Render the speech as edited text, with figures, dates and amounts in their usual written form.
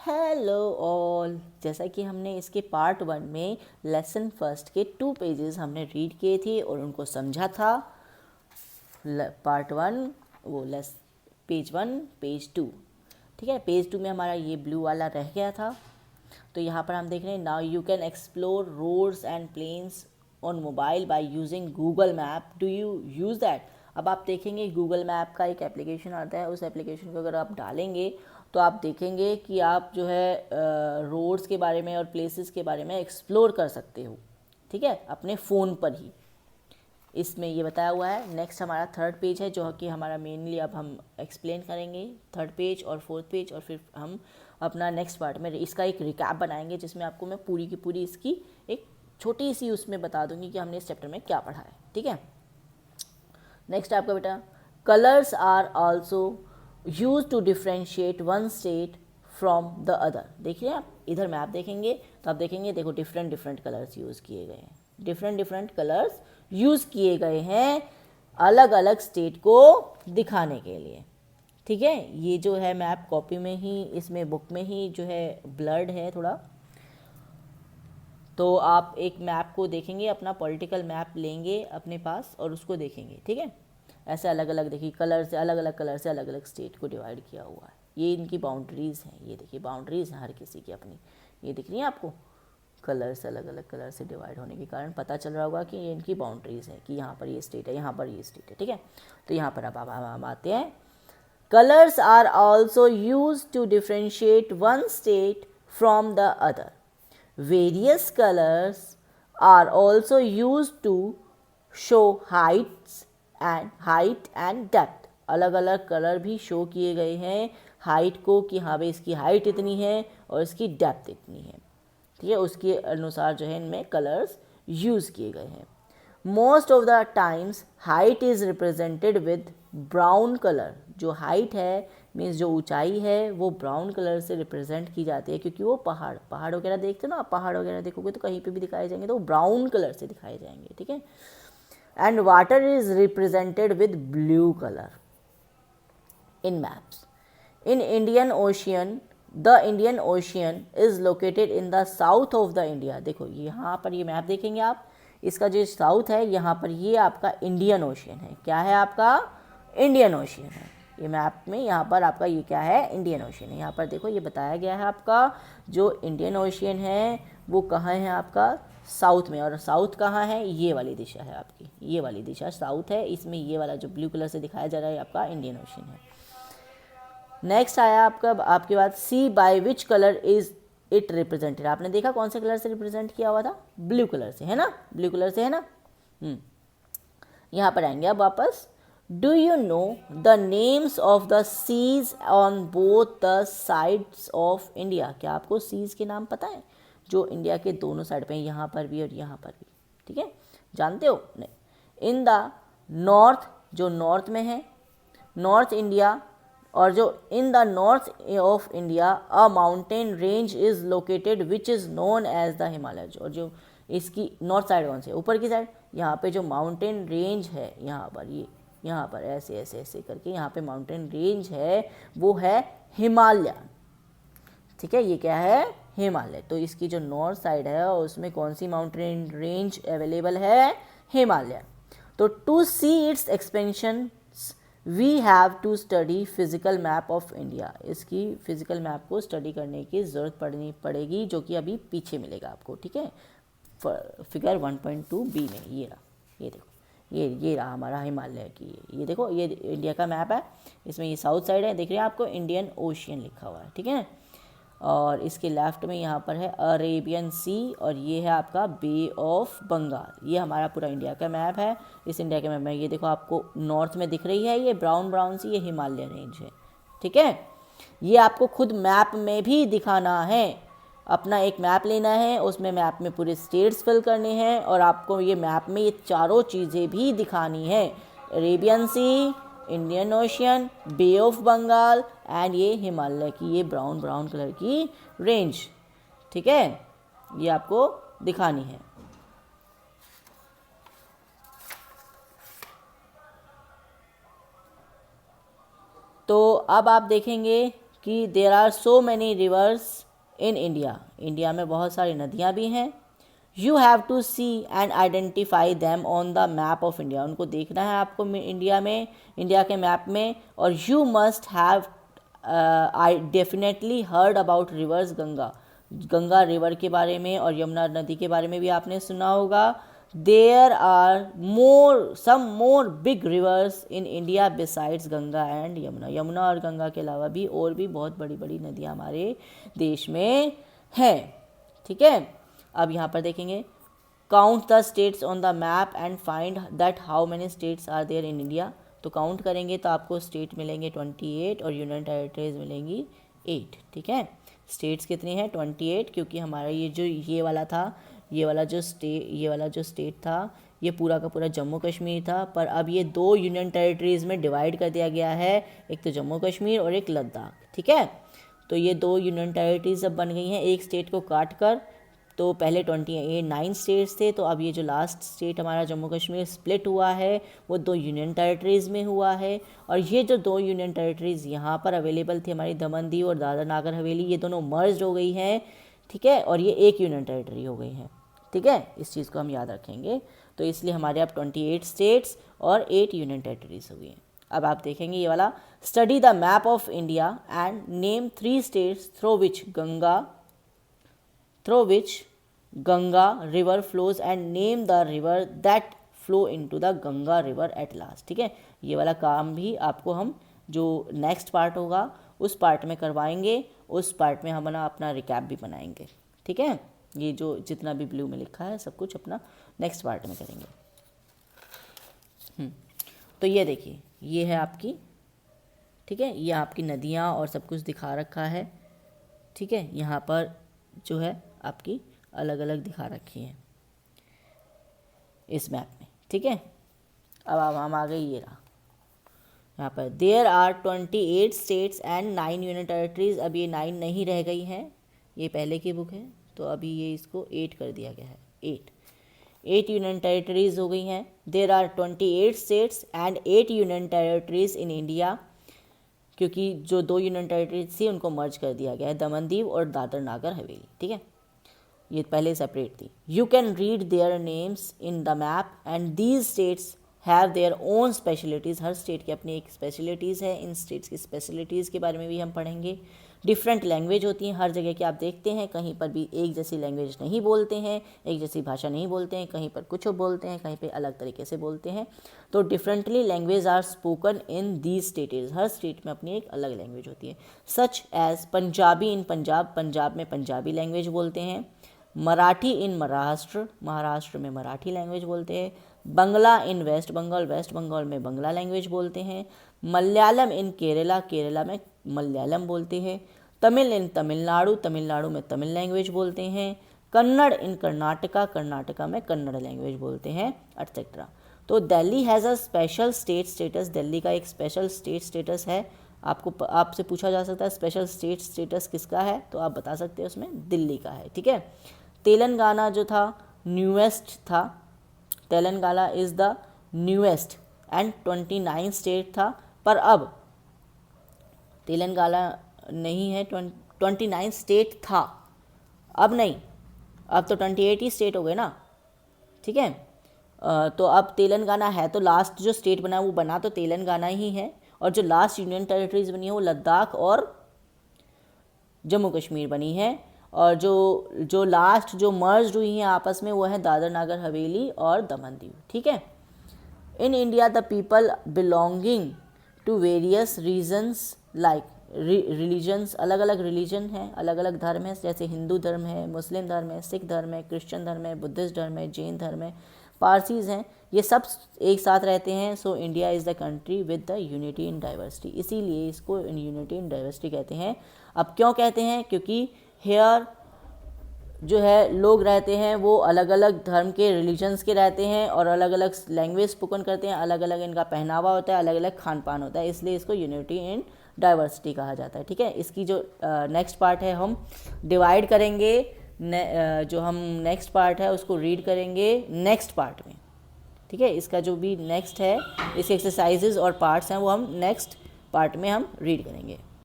Hello all. जैसा कि हमने इसके पार्ट 1 में लेसन फर्स्ट के 2 पेजेस हमने रीड किए थे और उनको समझा था। पार्ट 1 वो पेज 1 पेज 2, ठीक है। पेज 2 में हमारा ये ब्लू वाला रह गया था। तो यहाँ पर हम देख रहे हैं now you can explore roads and plains on mobile by using Google map. Do you use that? अब आप देखेंगे गूगल मैप का एक एप्लीकेशन आता है, उस एप्लीकेशन को अगर आप डालेंगे तो आप देखेंगे कि आप जो है रोड्स के बारे में और प्लेसेस के बारे में एक्सप्लोर कर सकते हो, ठीक है, अपने फ़ोन पर ही। इसमें ये बताया हुआ है। नेक्स्ट हमारा थर्ड पेज है जो कि हमारा मेनली अब हम एक्सप्लेन करेंगे, थर्ड पेज और फोर्थ पेज, और फिर हम अपना नेक्स्ट पार्ट में इसका एक रिकैप बनाएंगे जिसमें आपको मैं पूरी की पूरी इसकी एक छोटी सी उसमें बता दूंगी कि हमने इस चैप्टर में क्या पढ़ा है, ठीक है। नेक्स्ट आपका बेटा, colours are also use to differentiate one state from the other. देखिए आप इधर मैप देखेंगे तो आप देखेंगे, देखो डिफरेंट डिफरेंट कलर्स यूज़ किए गए हैं, डिफरेंट डिफरेंट कलर्स यूज़ किए गए हैं अलग अलग स्टेट को दिखाने के लिए, ठीक है। ये जो है मैप कॉपी में ही, इसमें बुक में ही जो है ब्लर्ड है थोड़ा। तो आप एक मैप को देखेंगे, अपना पॉलिटिकल मैप लेंगे अपने पास और उसको देखेंगे, ठीक है। ऐसे अलग अलग देखिए कलर से, अलग अलग कलर से अलग अलग स्टेट को डिवाइड किया हुआ है। ये इनकी बाउंड्रीज़ हैं, ये देखिए बाउंड्रीज़ हैं हर किसी की अपनी, ये दिख रही है आपको। कलर से, अलग अलग कलर से डिवाइड होने के कारण पता चल रहा होगा कि ये इनकी बाउंड्रीज़ है कि यहाँ पर ये स्टेट है, यहाँ पर ये स्टेट है, ठीक है। तो यहाँ पर अब हम आते हैं। Colours are also use to differentiate one state from the other. Various colors are also used to show height and depth. अलग अलग कलर भी शो किए गए हैं हाइट को, कि हाँ भाई इसकी हाइट इतनी है और इसकी डेप्थ इतनी है, ठीक है। उसके अनुसार जो है इनमें कलर्स यूज़ किए गए हैं। Most of the times height is represented with brown colour. जो हाइट है मीन्स जो ऊंचाई है वो ब्राउन कलर से रिप्रेजेंट की जाती है, क्योंकि वो पहाड़ वगैरह देखते हो ना, आप पहाड़ वगैरह देखोगे तो कहीं पे भी दिखाए जाएंगे तो वो ब्राउन कलर से दिखाए जाएंगे, ठीक है। And water is represented with blue colour in maps. In Indian ocean, the Indian ocean is located in the south of the India. देखो यहाँ पर ये मैप देखेंगे आप, इसका जो साउथ है यहाँ पर ये आपका इंडियन ओशियन है। क्या है आपका? इंडियन ओशियन है ये मैप में। यहाँ पर आपका ये क्या है? इंडियन ओशियन है। यहाँ पर देखो ये बताया गया है आपका जो इंडियन ओशियन है वो कहाँ है आपका? साउथ में। और साउथ कहाँ है? ये वाली दिशा है आपकी, ये वाली दिशा साउथ है। इसमें ये वाला जो ब्लू कलर से दिखाया जा रहा है आपका इंडियन ओशियन है। नेक्स्ट आया आपका, आपके बाद C by which colour is it represented. आपने देखा कौन से कलर से रिप्रेजेंट किया हुआ था? ब्लू कलर से, है ना? ब्लू कलर से, है ना? यहाँ पर आएंगे अब वापस। Do you know the names of the seas on both the sides of India. क्या आपको सीज के नाम पता है जो इंडिया के दोनों साइड पे हैं, यहाँ पर भी और यहाँ पर भी, ठीक है? जानते हो? नहीं। इन द नॉर्थ, जो नॉर्थ में है, नॉर्थ इंडिया, और जो in the north of India a mountain range is located which is known as the Himalaya. और जो इसकी नॉर्थ साइड कौन से? ऊपर की साइड, यहाँ पे जो माउंटेन रेंज है यहाँ पर, ये यहाँ पर ऐसे ऐसे ऐसे करके यहाँ पे माउंटेन रेंज है वो है हिमालय, ठीक है। ये क्या है? हिमालय। तो इसकी जो नॉर्थ साइड है उसमें कौन सी माउंटेन रेंज अवेलेबल है? हिमालय। तो to see its expansion we have to study physical map of India. इसकी फिजिकल मैप को स्टडी करने की ज़रूरत पड़ेगी जो कि अभी पीछे मिलेगा आपको, ठीक है। फिगर 1.2 बी में ये रहा, ये देखो, ये रहा हमारा हिमालय की, ये देखो ये इंडिया का मैप है। इसमें ये साउथ साइड है, देख रहे हैं आपको इंडियन ओशियन लिखा हुआ है, ठीक है। और इसके लेफ्ट में यहाँ पर है अरेबियन सी, और ये है आपका बे ऑफ बंगाल। ये हमारा पूरा इंडिया का मैप है। इस इंडिया के मैप में ये देखो आपको नॉर्थ में दिख रही है ये ब्राउन ब्राउन सी, ये हिमालय रेंज है, ठीक है। ये आपको खुद मैप में भी दिखाना है। अपना एक मैप लेना है, उसमें मैप में पूरे स्टेट्स फिल करने हैं और आपको ये मैप में ये चारों चीज़ें भी दिखानी है। Arabian sea, Indian ocean, bay of Bengal and ये हिमालय की ये ब्राउन ब्राउन कलर की रेंज, ठीक है, ये आपको दिखानी है। तो अब आप देखेंगे कि कि there are so many rivers in India, India में बहुत सारी नदियाँ भी हैं। You have to see and identify them on the map of India, उनको देखना है आपको इंडिया में, इंडिया के मैप में। और you must have I definitely heard about reverse Ganga, Ganga river के बारे में और यमुना नदी के बारे में भी आपने सुना होगा। There are some more big rivers in India besides Ganga and Yamuna, Yamuna और गंगा के अलावा भी और भी बहुत बड़ी बड़ी नदियाँ हमारे देश में हैं। ठीक है, अब यहाँ पर देखेंगे, count the states on the map and find that how many states are there in India. तो काउंट करेंगे तो आपको स्टेट मिलेंगे 28 और यूनियन टेरिटरीज मिलेंगी 8। ठीक है, स्टेट्स कितनी हैं 28, क्योंकि हमारा ये वाला था, ये वाला जो स्टेट था ये पूरा का पूरा जम्मू कश्मीर था, पर अब ये 2 यूनियन टेरिटरीज़ में डिवाइड कर दिया गया है, एक तो जम्मू कश्मीर और एक लद्दाख। ठीक है, तो ये 2 यूनियन टेरिटरीज अब बन गई हैं एक स्टेट को काट कर। तो पहले 9 स्टेट्स थे, तो अब ये जो लास्ट स्टेट हमारा जम्मू कश्मीर स्प्लिट हुआ है वो 2 यूनियन टेरिटरीज़ में हुआ है। और ये जो 2 यूनियन टेरिटरीज़ यहाँ पर अवेलेबल थी हमारी दमन दीव और दादर नागर हवेली, ये दोनों मर्ज हो गई हैं। ठीक है, और ये एक यूनियन टेरिटरी हो गई हैं। ठीक है, इस चीज़ को हम याद रखेंगे। तो इसलिए हमारे अब 28 स्टेट्स और 8 यूनियन टेरिटरीज हो गई हैं। अब आप देखेंगे ये वाला, study the map of India and name 3 states through which Ganga river flows and name the river that flow into the Ganga river at last. ठीक है, ये वाला काम भी आपको हम जो नेक्स्ट पार्ट होगा उस पार्ट में करवाएंगे, उस पार्ट में हम अपना रिकैप भी बनाएंगे। ठीक है, ये जो जितना भी ब्लू में लिखा है सब कुछ अपना नेक्स्ट पार्ट में करेंगे। तो ये देखिए, ये है आपकी, ठीक है, ये आपकी नदियाँ और सब कुछ दिखा रखा है। ठीक है, यहाँ पर जो है आपकी अलग अलग दिखा रखी है इस मैप में। ठीक है, अब हम आ गए, ये रहा यहाँ पर, there are 28 states and 9 union territories. अब ये 9 नहीं रह गई हैं, ये पहले की बुक है तो अभी ये इसको 8 कर दिया गया है। 8 यूनियन टेरिटरीज हो गई हैं। There are 28 states and 8 union territories in India, क्योंकि जो 2 यूनियन टेरिटरीज थी उनको मर्ज कर दिया गया है, दमन दीव और दादर नागर हवेली। ठीक है, ये पहले सेपरेट थी। You can read their names in the map and these states have their own specialities, her state की अपनी एक स्पेशलिटीज़ है। इन स्टेट्स की स्पेशलिटीज़ के बारे में भी हम पढ़ेंगे। डिफरेंट लैंग्वेज होती हैं हर जगह की, आप देखते हैं कहीं पर भी एक जैसी लैंग्वेज नहीं बोलते हैं, एक जैसी भाषा नहीं बोलते हैं, कहीं पर कुछ बोलते हैं, कहीं पे अलग तरीके से बोलते हैं। तो differently language are spoken in these states, हर स्टेट में अपनी एक अलग लैंग्वेज होती है। Such as Punjabi in Punjab, Punjab में पंजाबी लैंग्वेज बोलते हैं। मराठी इन महाराष्ट्र, महाराष्ट्र में मराठी लैंग्वेज बोलते हैं। बंगला इन वेस्ट बंगाल, वेस्ट बंगाल में बंगला लैंग्वेज बोलते हैं। मलयालम इन केरला, केरला में मलयालम बोलते हैं। तमिल इन तमिलनाडु, तमिलनाडु में तमिल लैंग्वेज बोलते हैं। कन्नड़ इन कर्नाटका, कर्नाटका में कन्नड़ लैंग्वेज बोलते हैं, एटसेट्रा। तो Delhi has a special state status, Delhi का एक स्पेशल स्टेट स्टेटस है। आपसे पूछा जा सकता है स्पेशल स्टेट स्टेटस किसका है, तो आप बता सकते हैं उसमें दिल्ली का है। ठीक है, तेलंगाना जो था न्यूएस्ट था, Telangana is the newest and 29 state था, पर अब तेलंगाना नहीं है, 29 स्टेट था, अब नहीं, अब तो 28 ही स्टेट हो गए ना। ठीक है, तो अब तेलंगाना है, तो लास्ट जो स्टेट बना वो बना तो तेलंगाना ही है, और जो लास्ट यूनियन टेरिटरीज बनी है वो लद्दाख और जम्मू कश्मीर बनी है, और जो लास्ट जो मर्ज हुई हैं आपस में वो है दादर नागर हवेली और दमन दीव। ठीक है, in India the people belonging to various regions like religions, अलग अलग रिलीजन हैं, अलग अलग धर्म है, जैसे हिंदू धर्म है, मुस्लिम धर्म है, सिख धर्म है, क्रिश्चियन धर्म है, बुद्धिस्ट धर्म है, जैन धर्म है, पारसीज़ हैं, ये सब एक साथ रहते हैं। So India is the country with the unity in diversity, इसीलिए इसको यूनिटी इन डाइवर्सिटी कहते हैं। अब क्यों कहते हैं, क्योंकि हेयर जो है लोग रहते हैं वो अलग अलग धर्म के रिलीजन्स के रहते हैं और अलग अलग लैंग्वेज स्पोकन करते हैं, अलग अलग इनका पहनावा होता है, अलग अलग खान पान होता है, इसलिए इसको यूनिटी इन डाइवर्सिटी कहा जाता है। ठीक है, इसकी जो नेक्स्ट पार्ट है हम डिवाइड करेंगे, जो हम नेक्स्ट पार्ट है उसको रीड करेंगे नेक्स्ट पार्ट में। ठीक है, इसका जो भी नेक्स्ट है, इसके एक्सरसाइजेज और पार्ट्स हैं वो हम नेक्स्ट पार्ट में हम रीड करेंगे।